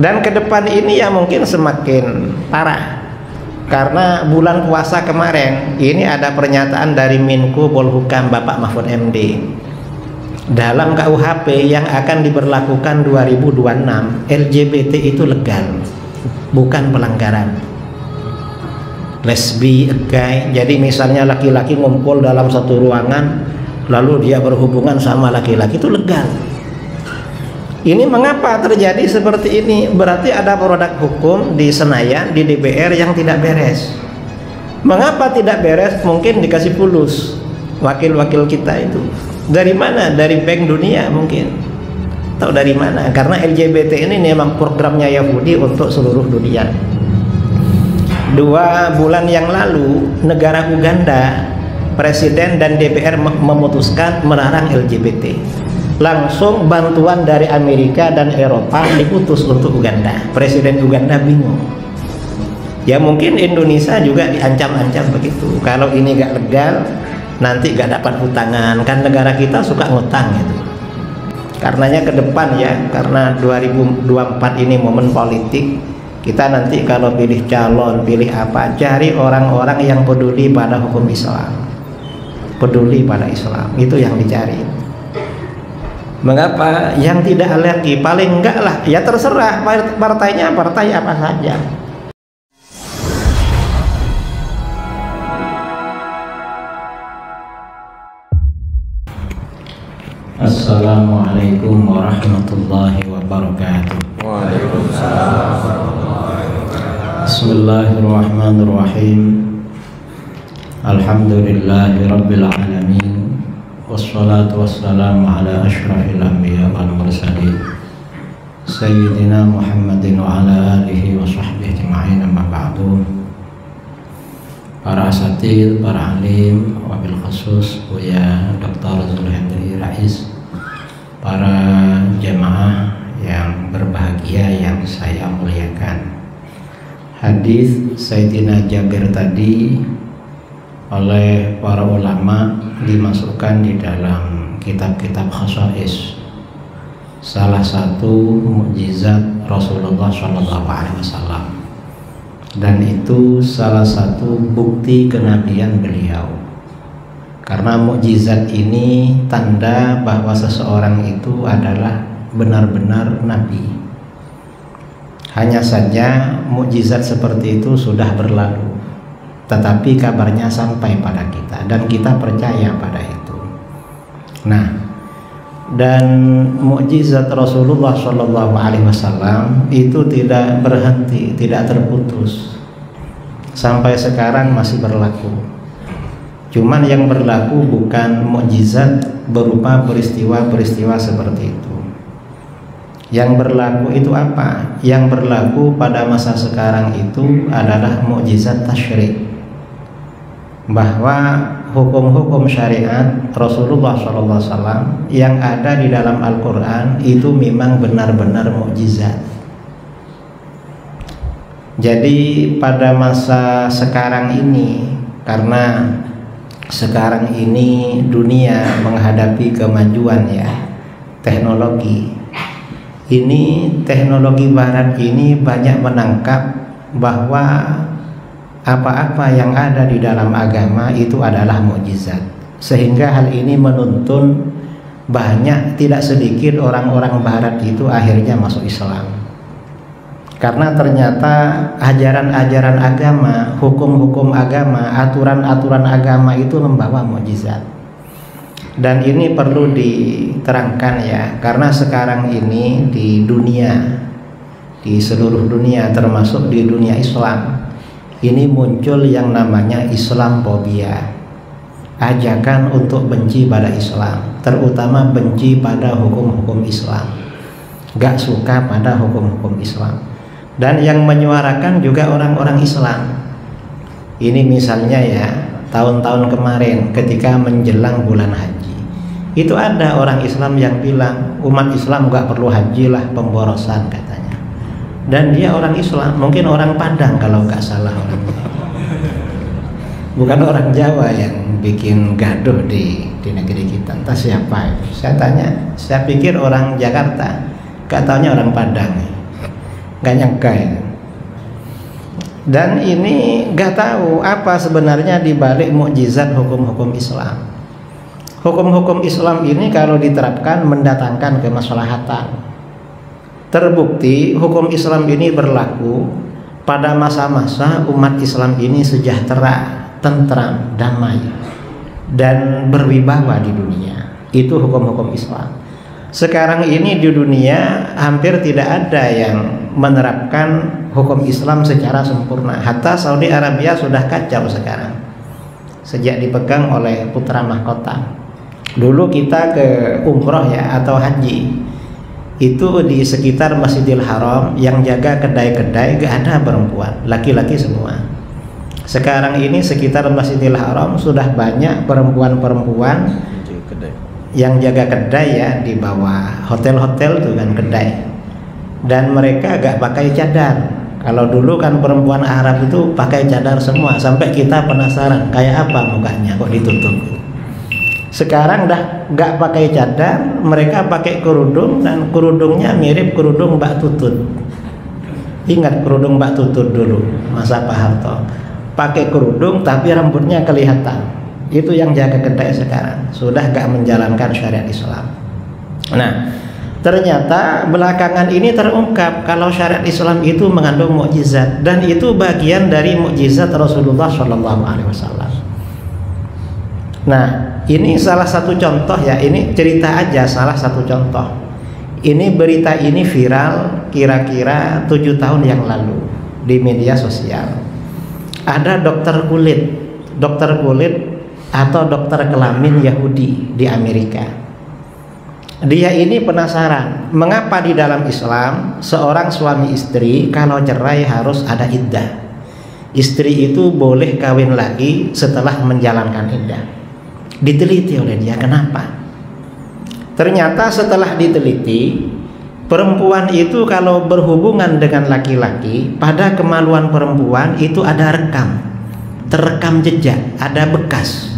Dan ke depan ini ya mungkin semakin parah. Karena bulan puasa kemarin ini ada pernyataan dari Menko Polhukam Bapak Mahfud MD. Dalam KUHP yang akan diberlakukan 2026, LGBT itu legal, bukan pelanggaran. Lesbi, gay, jadi misalnya laki-laki ngumpul dalam satu ruangan lalu dia berhubungan sama laki-laki itu legal. Ini mengapa terjadi seperti ini? Berarti ada produk hukum di Senayan, di DPR yang tidak beres. Mengapa tidak beres? Mungkin dikasih fulus wakil-wakil kita itu. Dari mana? Dari Bank Dunia mungkin. Tahu dari mana? Karena LGBT ini memang programnya Yahudi untuk seluruh dunia. 2 bulan yang lalu negara Uganda, Presiden dan DPR memutuskan melarang LGBT. Langsung bantuan dari Amerika dan Eropa diputus untuk Uganda. Presiden Uganda bingung. Ya mungkin Indonesia juga diancam-ancam begitu. Kalau ini gak legal, nanti gak dapat hutangan. Kan negara kita suka ngutang gitu. Karenanya ke depan ya, karena 2024 ini momen politik, kita nanti kalau pilih calon, pilih apa, cari orang-orang yang peduli pada hukum Islam, peduli pada Islam, itu yang dicari. Mengapa? Yang tidak alergi, paling enggak lah, ya terserah partainya partai apa saja. Assalamualaikum warahmatullahi wabarakatuh. Waalaikumsalam warahmatullahi wabarakatuh. Bismillahirrahmanirrahim. Alhamdulillahi rabbil alamin. Wassalatu wassalamu ala asyrafil anbiya wal mursalin Sayyidina Muhammadin wa ala alihi wa sahbihi ajma'in, amma ba'du. Para asatidz, para alim, wabil khusus Buya Dr. Zulhendri Rais, para jamaah yang berbahagia yang saya muliakan. Hadis Sayyidina Jabir tadi oleh para ulama dimasukkan di dalam kitab-kitab khasais, salah satu mukjizat Rasulullah SAW, dan itu salah satu bukti kenabian beliau. Karena mukjizat ini tanda bahwa seseorang itu adalah benar-benar nabi. Hanya saja mukjizat seperti itu sudah berlalu, tetapi kabarnya sampai pada kita dan kita percaya pada itu. Nah, dan mukjizat Rasulullah SAW itu tidak berhenti, tidak terputus, sampai sekarang masih berlaku. Cuman yang berlaku bukan mukjizat berupa peristiwa-peristiwa seperti itu. Yang berlaku itu apa? Yang berlaku pada masa sekarang itu adalah mukjizat tasyri', bahwa hukum-hukum syariat Rasulullah SAW yang ada di dalam Al-Quran itu memang benar-benar mukjizat. Jadi pada masa sekarang ini, karena sekarang ini dunia menghadapi kemajuan ya teknologi, ini teknologi barat ini banyak menangkap bahwa apa-apa yang ada di dalam agama itu adalah mukjizat, sehingga hal ini menuntun banyak, tidak sedikit orang-orang barat itu akhirnya masuk Islam. Karena ternyata ajaran-ajaran agama, hukum-hukum agama, aturan-aturan agama itu membawa mukjizat. Dan ini perlu diterangkan ya, karena sekarang ini di dunia, di seluruh dunia termasuk di dunia Islam, ini muncul yang namanya Islamfobia, ajakan untuk benci pada Islam, terutama benci pada hukum-hukum Islam, gak suka pada hukum-hukum Islam. Dan yang menyuarakan juga orang-orang Islam. Ini misalnya ya, tahun-tahun kemarin ketika menjelang bulan haji, itu ada orang Islam yang bilang umat Islam gak perlu haji lah, pemborosan katanya. Dan dia orang Islam, mungkin orang Padang kalau gak salah orangnya, bukan orang Jawa yang bikin gaduh di negeri kita. Entah siapa itu. Saya tanya, saya pikir orang Jakarta, gak taunya orang Padang. nggak nyangka ya. Dan ini nggak tahu apa sebenarnya dibalik mukjizat hukum-hukum Islam. Hukum-hukum Islam ini kalau diterapkan mendatangkan kemaslahatan. Terbukti hukum Islam ini berlaku pada masa-masa umat Islam ini sejahtera, tentram, damai, dan berwibawa di dunia. Itu hukum-hukum Islam. Sekarang ini di dunia hampir tidak ada yang menerapkan hukum Islam secara sempurna. Hatta Saudi Arabia sudah kacau sekarang sejak dipegang oleh putra mahkota. Dulu kita ke umroh ya atau haji, itu di sekitar Masjidil Haram yang jaga kedai-kedai gak ada perempuan, laki-laki semua. Sekarang ini sekitar Masjidil Haram sudah banyak perempuan-perempuan yang jaga kedai ya, di bawah hotel-hotel tuh kan kedai. Dan mereka gak pakai cadar. Kalau dulu kan perempuan Arab itu pakai cadar semua, sampai kita penasaran kayak apa mukanya kok ditutup. Sekarang dah gak pakai cadar, mereka pakai kerudung, dan kerudungnya mirip kerudung Mbak Tutut. Ingat kerudung Mbak Tutut dulu masa Pak Harto, pakai kerudung tapi rambutnya kelihatan. Itu yang jaga kedai sekarang, sudah gak menjalankan syariat Islam. Nah, ternyata belakangan ini terungkap kalau syariat Islam itu mengandung mukjizat, dan itu bagian dari mukjizat Rasulullah SAW. Nah, ini salah satu contoh ya, ini cerita aja salah satu contoh. Ini berita ini viral kira-kira 7 tahun yang lalu di media sosial. Ada dokter kulit atau dokter kelamin Yahudi di Amerika. Dia ini penasaran, mengapa di dalam Islam seorang suami istri kalau cerai harus ada iddah. Istri itu boleh kawin lagi setelah menjalankan iddah. Diteliti oleh dia, kenapa? Ternyata setelah diteliti, perempuan itu kalau berhubungan dengan laki-laki, pada kemaluan perempuan itu ada terekam jejak, ada bekas,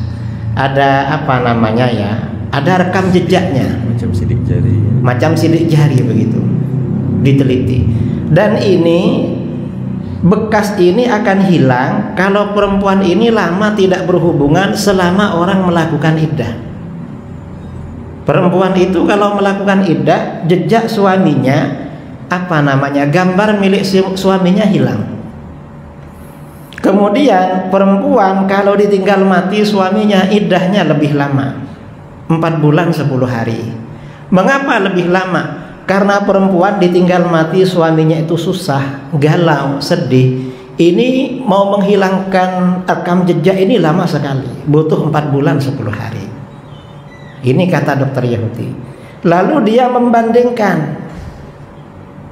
ada apa namanya ya, ada rekam jejaknya, macam sidik jari begitu. Diteliti, dan ini bekas ini akan hilang kalau perempuan ini lama tidak berhubungan selama orang melakukan iddah. Perempuan itu kalau melakukan iddah, jejak suaminya apa namanya, gambar milik suaminya hilang. Kemudian perempuan kalau ditinggal mati suaminya, iddahnya lebih lama, 4 bulan 10 hari. Mengapa lebih lama? Karena perempuan ditinggal mati suaminya itu susah, galau, sedih. Ini mau menghilangkan rekam jejak ini lama sekali, butuh 4 bulan 10 hari. Ini kata dokter Yahudi. Lalu dia membandingkan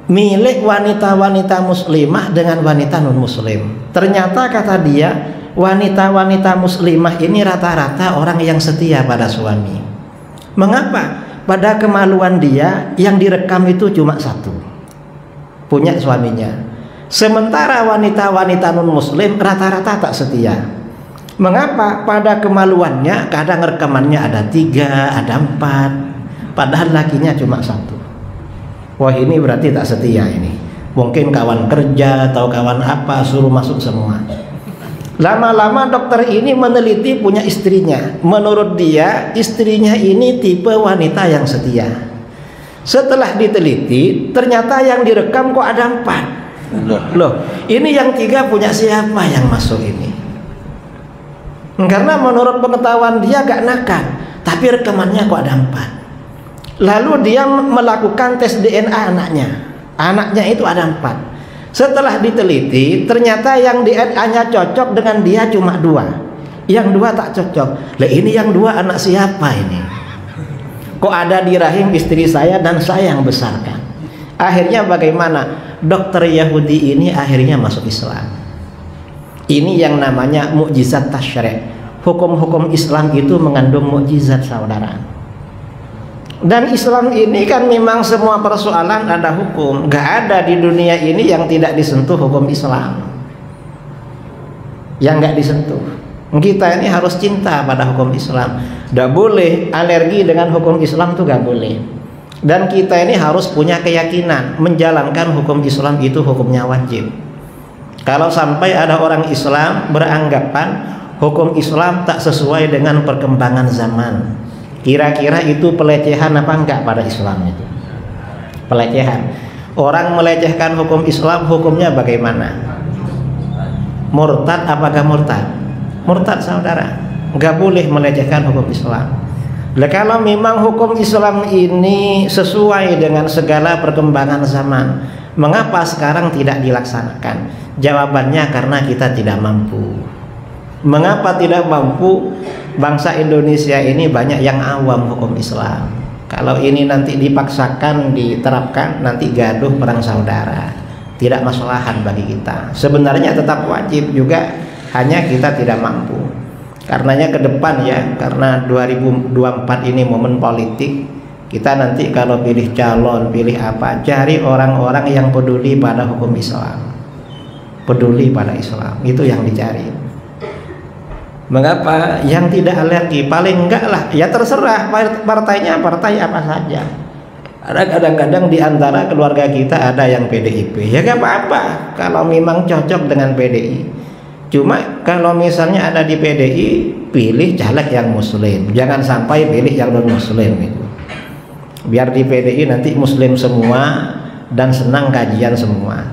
milik wanita-wanita muslimah dengan wanita non muslim. Ternyata kata dia, wanita-wanita muslimah ini rata-rata orang yang setia pada suami. Mengapa? Pada kemaluan dia yang direkam itu cuma 1, punya suaminya. Sementara wanita-wanita non muslim rata-rata tak setia. Mengapa? Pada kemaluannya kadang rekamannya ada 3, ada 4, padahal lakinya cuma 1. Wah, ini berarti tak setia ini. Mungkin kawan kerja atau kawan apa suruh masuk semua. Lama-lama dokter ini meneliti punya istrinya. Menurut dia, istrinya ini tipe wanita yang setia. Setelah diteliti, ternyata yang direkam kok ada 4. Loh, ini yang 3 punya siapa yang masuk ini? Karena menurut pengetahuan dia gak nakal, tapi rekamannya kok ada 4. Lalu dia melakukan tes DNA anaknya. Anaknya itu ada 4. Setelah diteliti, ternyata yang DNA-nya cocok dengan dia cuma 2. Yang 2 tak cocok. Lah, ini yang 2 anak siapa ini? Kok ada di rahim istri saya dan saya yang besarkan? Akhirnya bagaimana? Dokter Yahudi ini akhirnya masuk Islam. Ini yang namanya mukjizat tasyri'. Hukum-hukum Islam itu mengandung mukjizat, saudara. Dan Islam ini kan memang semua persoalan ada hukum. Gak ada di dunia ini yang tidak disentuh hukum Islam, yang gak disentuh. Kita ini harus cinta pada hukum Islam. Gak boleh alergi dengan hukum Islam tuh gak boleh. Dan kita ini harus punya keyakinan menjalankan hukum Islam itu hukumnya wajib. Kalau sampai ada orang Islam beranggapan hukum Islam tak sesuai dengan perkembangan zaman, kira-kira itu pelecehan apa enggak pada Islam itu? Pelecehan. Orang melecehkan hukum Islam, hukumnya bagaimana? Murtad apakah murtad? Murtad saudara. Enggak boleh melecehkan hukum Islam. Nah, kalau memang hukum Islam ini sesuai dengan segala perkembangan zaman, mengapa sekarang tidak dilaksanakan? Jawabannya karena kita tidak mampu. Mengapa tidak mampu? Bangsa Indonesia ini banyak yang awam hukum Islam. Kalau ini nanti dipaksakan diterapkan, nanti gaduh perang saudara. Tidak maslahat bagi kita. Sebenarnya tetap wajib juga, hanya kita tidak mampu. Karenanya ke depan ya, karena 2024 ini momen politik, kita nanti kalau pilih calon, pilih apa, cari orang-orang yang peduli pada hukum Islam, peduli pada Islam, itu yang dicari. Mengapa? Yang tidak alergi, paling enggak lah, ya terserah partainya partai apa saja. Ada kadang-kadang di antara keluarga kita ada yang PDIP, ya gak apa-apa kalau memang cocok dengan PDI. Cuma kalau misalnya ada di PDI, pilih caleg yang muslim, jangan sampai pilih yang non muslim itu. Biar di PDI nanti muslim semua dan senang kajian semua.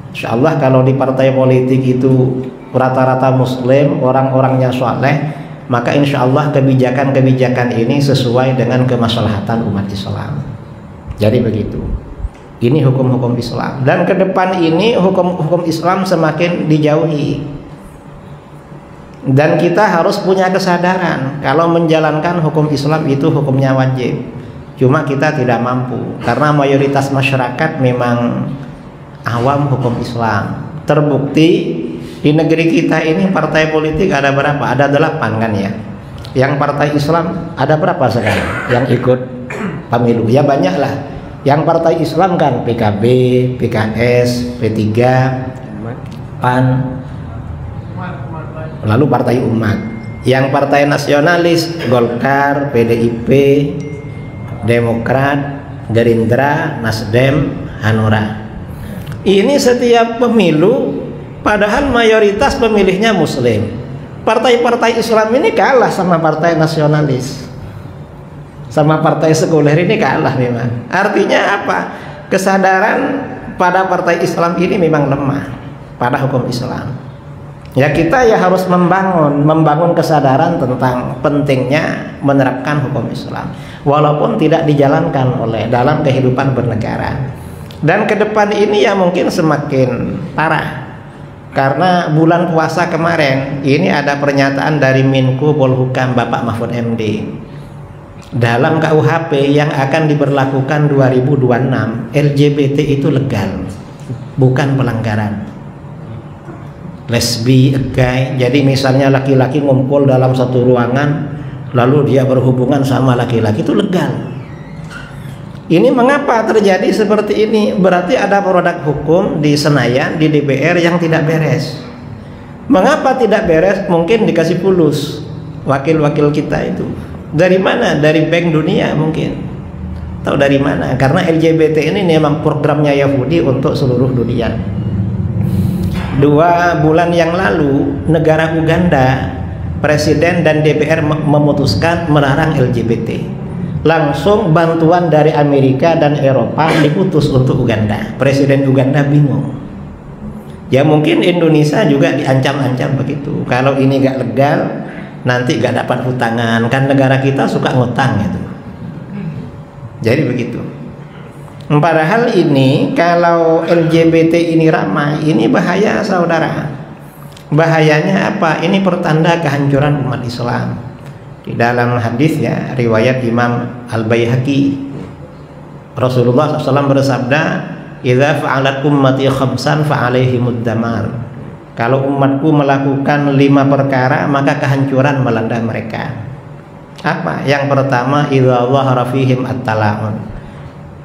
Insya Allah kalau di partai politik itu rata-rata muslim, orang-orangnya soleh, maka insya Allah kebijakan-kebijakan ini sesuai dengan kemaslahatan umat Islam. Jadi begitu. Ini hukum-hukum Islam. Dan ke depan ini hukum-hukum Islam semakin dijauhi. Dan kita harus punya kesadaran kalau menjalankan hukum Islam itu hukumnya wajib. Cuma kita tidak mampu karena mayoritas masyarakat memang awam hukum Islam. Terbukti di negeri kita ini partai politik ada berapa? Ada 8 kan ya. Yang partai Islam ada berapa sekarang yang ikut pemilu? Ya banyak lah. Yang partai Islam kan PKB, PKS, P3, PAN, lalu partai umat. Yang partai nasionalis Golkar, PDIP, Demokrat, Gerindra, Nasdem, Hanura. Ini setiap pemilu padahal mayoritas pemilihnya muslim. Partai-partai Islam ini kalah sama partai nasionalis, sama partai sekuler ini kalah memang. Artinya apa? Kesadaran pada partai Islam ini memang lemah pada hukum Islam. Ya kita ya harus membangun kesadaran tentang pentingnya menerapkan hukum Islam, walaupun tidak dijalankan oleh dalam kehidupan bernegara. Dan ke depan ini ya mungkin semakin parah. Karena bulan puasa kemarin ini ada pernyataan dari Menko Polhukam Bapak Mahfud MD. Dalam KUHP yang akan diberlakukan 2026, LGBT itu legal, bukan pelanggaran. Lesbi, gay, jadi misalnya laki-laki ngumpul dalam satu ruangan lalu dia berhubungan sama laki-laki itu legal. Ini mengapa terjadi seperti ini? Berarti ada produk hukum di Senayan, di DPR yang tidak beres. Mengapa tidak beres? Mungkin dikasih fulus wakil-wakil kita itu. Dari mana? Dari Bank Dunia mungkin. Tahu dari mana? Karena LGBT ini memang programnya Yahudi untuk seluruh dunia. 2 bulan yang lalu negara Uganda, Presiden dan DPR memutuskan melarang LGBT. Langsung bantuan dari Amerika dan Eropa diputus untuk Uganda. Presiden Uganda bingung. Ya mungkin Indonesia juga diancam-ancam begitu. Kalau ini gak legal, nanti gak dapat hutangan. Kan negara kita suka ngutang gitu. Jadi begitu. Padahal ini kalau LGBT ini ramai, ini bahaya saudara. Bahayanya apa? Ini pertanda kehancuran umat Islam. Di dalam hadis ya, riwayat Imam Al-Baihaqi, Rasulullah SAW bersabda, "Idza fa'alat ummati khamsan fa'alaihimud damar." Kalau umatku melakukan 5 perkara, maka kehancuran melanda mereka. Apa? Yang pertama, idza dhahara fihim at-tala'un.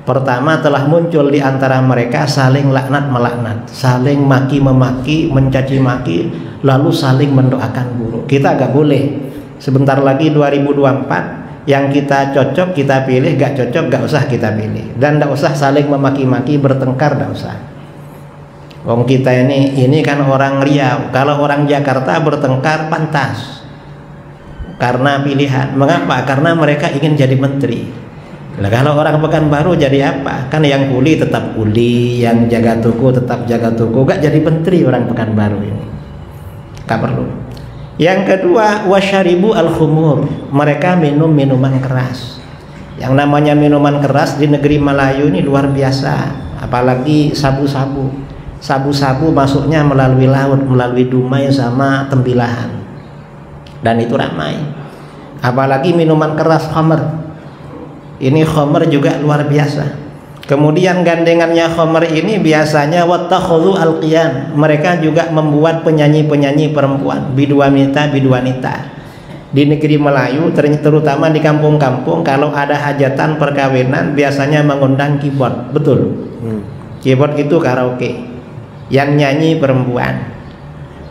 Pertama, telah muncul di antara mereka saling laknat melaknat, saling maki memaki, mencaci maki, lalu saling mendoakan buruk. Kita agak boleh. Sebentar lagi 2024 Yang kita cocok kita pilih, gak cocok gak usah kita pilih. Dan gak usah saling memaki-maki, bertengkar, gak usah. Wong kita ini kan orang Riau. Kalau orang Jakarta bertengkar pantas, karena pilihan. Mengapa? Karena mereka ingin jadi menteri. Nah, kalau orang Pekanbaru jadi apa? Kan yang kuli tetap kuli, yang jaga toko tetap jaga toko. Gak jadi menteri orang Pekanbaru ini. Gak perlu. Yang kedua, wasyaribu al-khumur. Mereka minum minuman keras. Yang namanya minuman keras di negeri Melayu ini luar biasa. Apalagi sabu-sabu. Sabu-sabu masuknya melalui laut, melalui Dumai sama Tembilahan. Dan itu ramai. Apalagi minuman keras khamr. Ini khamr juga luar biasa. Kemudian gandengannya khamr ini biasanya wattakhudhu al-qiyan. Mereka juga membuat penyanyi-penyanyi perempuan, biduanita. Di negeri Melayu, terutama di kampung-kampung, kalau ada hajatan perkawinan biasanya mengundang keyboard, betul. Keyboard itu karaoke. Yang nyanyi perempuan.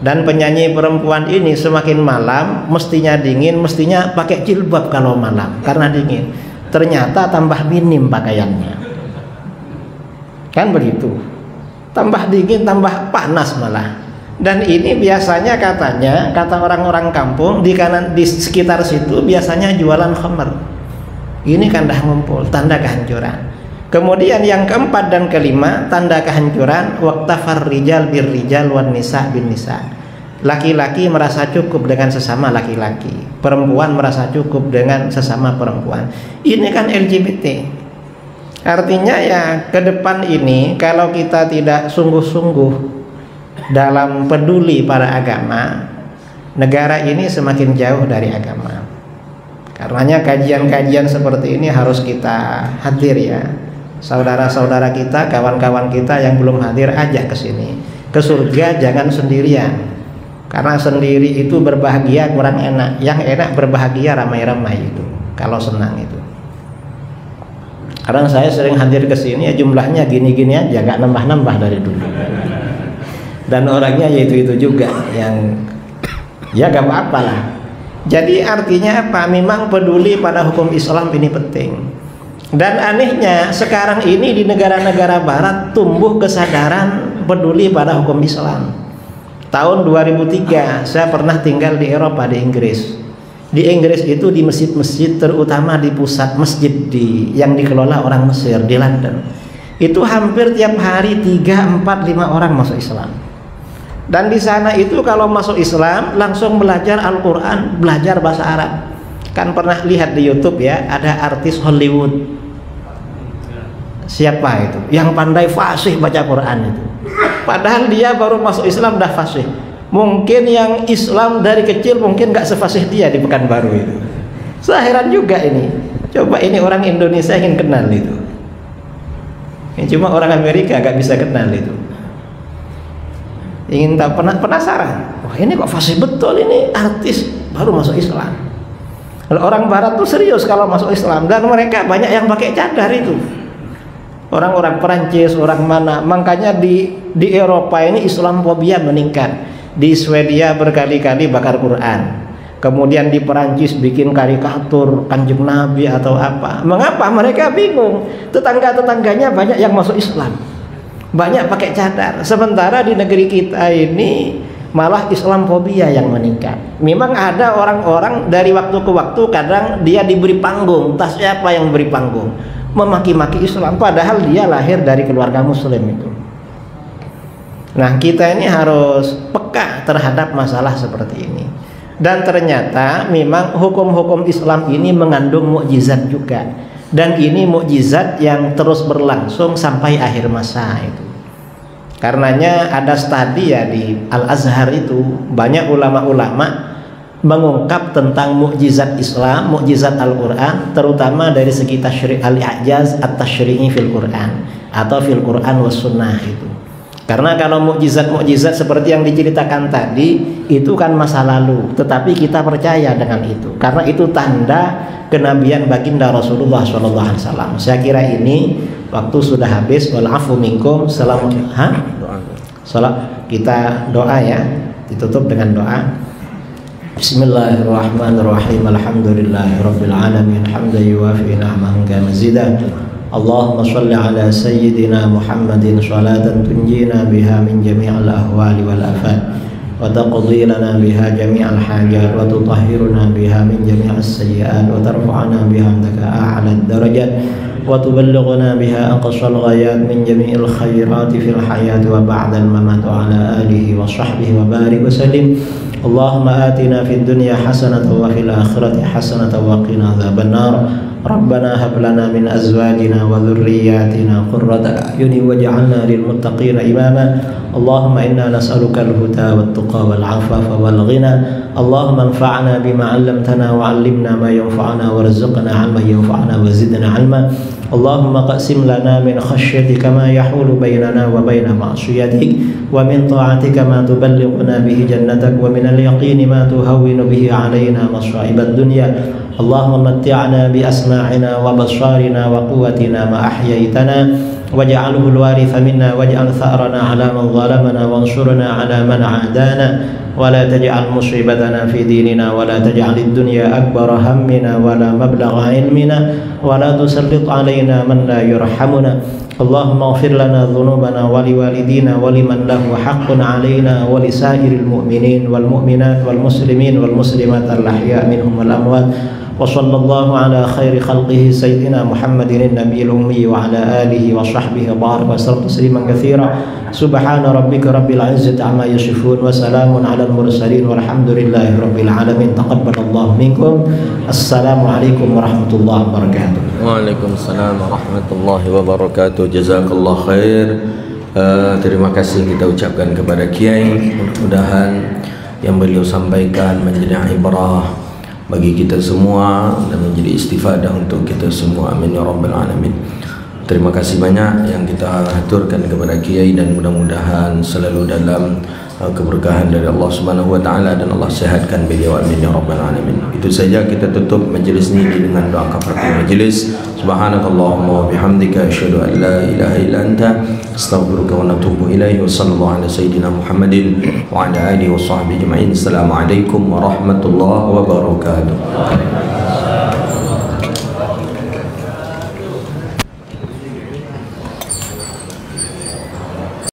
Dan penyanyi perempuan ini semakin malam mestinya dingin, mestinya pakai jilbab kalau malam karena dingin. Ternyata tambah minim pakaiannya. Kan begitu. Tambah dingin, tambah panas malah. Dan ini biasanya katanya, kata orang-orang kampung di sekitar situ biasanya jualan khamr. Ini kan dah ngumpul, tanda kehancuran. Kemudian yang keempat dan kelima, tanda kehancuran, waktafar rijal bir rijal wan nisa bin nisa. Laki-laki merasa cukup dengan sesama laki-laki, perempuan merasa cukup dengan sesama perempuan. Ini kan LGBT. Artinya ya ke depan ini kalau kita tidak sungguh-sungguh dalam peduli pada agama, negara ini semakin jauh dari agama. Karenanya kajian-kajian seperti ini harus kita hadir ya. Saudara-saudara kita, kawan-kawan kita yang belum hadir, ajak ke sini. Ke surga jangan sendirian. Karena sendiri itu berbahagia kurang enak. Yang enak berbahagia ramai-ramai itu. Kalau senang itu. Karena saya sering hadir ke sini ya jumlahnya gini-gini aja, gak nambah-nambah dari dulu. Dan orangnya ya itu juga yang ya gak apa-apa lah. Jadi artinya apa? Memang peduli pada hukum Islam ini penting. Dan anehnya sekarang ini di negara-negara barat tumbuh kesadaran peduli pada hukum Islam. Tahun 2003 saya pernah tinggal di Eropa, di Inggris. Di Inggris itu di masjid-masjid, terutama di pusat masjid yang dikelola orang Mesir di London. Itu hampir tiap hari 3, 4, 5 orang masuk Islam. Dan di sana itu kalau masuk Islam langsung belajar Al-Quran, belajar bahasa Arab. Kan pernah lihat di YouTube ya, ada artis Hollywood. Siapa itu? Yang pandai fasih baca Quran itu. Padahal dia baru masuk Islam dah fasih. Mungkin yang Islam dari kecil mungkin gak sefasih dia di Pekanbaru itu. Saya heran juga ini. Coba ini orang Indonesia ingin kenal itu. Ini cuma orang Amerika gak bisa kenal itu. Ingin tahu, penasaran. Wah ini kok fasih betul, ini artis baru masuk Islam. Kalau orang Barat tuh serius kalau masuk Islam. Dan mereka banyak yang pakai cadar itu. Orang-orang Perancis, orang mana. Makanya di Eropa ini Islamfobia meningkat. Di Swedia berkali-kali bakar Quran. Kemudian di Perancis bikin karikatur Kanjeng Nabi atau apa. Mengapa? Mereka bingung. Tetangga-tetangganya banyak yang masuk Islam, banyak pakai cadar. Sementara di negeri kita ini malah Islamfobia yang meningkat. Memang ada orang-orang dari waktu ke waktu kadang dia diberi panggung. Entah siapa yang beri panggung, memaki-maki Islam, padahal dia lahir dari keluarga Muslim itu. Nah kita ini harus peka terhadap masalah seperti ini. Dan ternyata memang hukum-hukum Islam ini mengandung mukjizat juga. Dan ini mukjizat yang terus berlangsung sampai akhir masa itu. Karenanya ada studi ya di Al-Azhar itu, banyak ulama-ulama mengungkap tentang mukjizat Islam, mukjizat Al-Quran, terutama dari segi tasyri' al-i'jaz at-tasyri'i fil Quran atau fil Quran was sunnah itu. Karena kalau mukjizat-mukjizat seperti yang diceritakan tadi itu kan masa lalu, tetapi kita percaya dengan itu karena itu tanda kenabian baginda Rasulullah SAW. Saya kira ini waktu sudah habis. Wal-afu minkum. Kita doa ya, ditutup dengan doa. Bismillahirrahmanirrahim. Alhamdulillahirabbil alamin. Hamdan yuwafi ni'amahu kama mazidah. Allahumma shalli ala sayyidina Muhammadin salatan tunjina biha min jami'il ahwali wal afat wa taqdi lana biha jami'al hajat wa tutahhiruna biha min jami'is sayyi'at wa tarfa'una biha indaka a'lad darajat wa tuballighuna biha aqsal ghayat min jami'il khairati fil hayati wa ba'dal mamat wa ala alihi wa sahbihi wa barik wa sallim. Allahumma atina fid dunya hasanatan wa fil akhirati hasanatan wa qina adzaban nar. Rabbana hab lana min azwajina wa dhurriyyatina qurrata a'yunin waj'alna lil muttaqina imama. Allahumma inna nas'aluka al-huda wat tuqa wal 'afafa wal ghina. Allahumma anfa'na bima 'allamtana wa 'allimna ma yanfa'una warzuqna 'ilman yanfa'una wa zidna 'ilma. Allahumma qassim lana min khashyatika ma yahulu bainana wa baina ma'siyatik wa min ta'atika ma tuballighuna bihi jannatak wa min al-yaqini ma tuhawwinu bihi 'alaina masa'ibad dunya. Allahumma matti'na bi asma'ina wa basarina wa quwwatina ma ahyaytana waj'alhu al-waritha minna waj'al tha'rana 'ala man zalamana wansurna 'ala man 'adana wa la taj'al musibatana fi dinina wa la taj'al ad-dunya akbara hammina wa la mablagha 'ilmina wa la tusallit 'alaina man la yarhamuna. Allahumma ighfir lana dhunubana wa liwalidina wa liman lahu haqqun 'alaina wa li sa'iril mu'minin wal mu'minat wal muslimin wal muslimat al-ahya' minhum wal amwat. Wa sallallahu ala khairi khalqihi sayyidina Muhammadin nabiyil ummi wa ala alihi wa sahbihi wa baraka wa sallam tasliman katsira. Subhana rabbika rabbil izzati amma yasifun wa salamun alal mursalin walhamdulillahi rabbil alamin. Taqabbalallahu minkum. Assalamu alaikum warahmatullahi wabarakatuh. Waalaikumsalam warahmatullahi wabarakatuh. Jazakallah khair. Terima kasih kita ucapkan kepada Kiai. Mudah-mudahan yang beliau sampaikan menjadi ibrah bagi kita semua dan menjadi istifadah untuk kita semua. Amin ya rabbal alamin. Terima kasih banyak yang kita haturkan kepada Kiai dan mudah-mudahan selalu dalam keberkahan dari Allah Subhanahu wa taala dan Allah sehatkan beliau. Amin ya rabbal alamin. Itu saja, kita tutup majlis ini dengan doa kafaratul majlis. Subhanakallahumma wa bihamdika asyhadu an la ilaha illa anta astaghfiruka wa atubu ilaihi. Wa sallallahu ala sayyidina Muhammadin wa ala alihi wa sahbihi ajma'in. Assalamualaikum warahmatullahi wabarakatuh.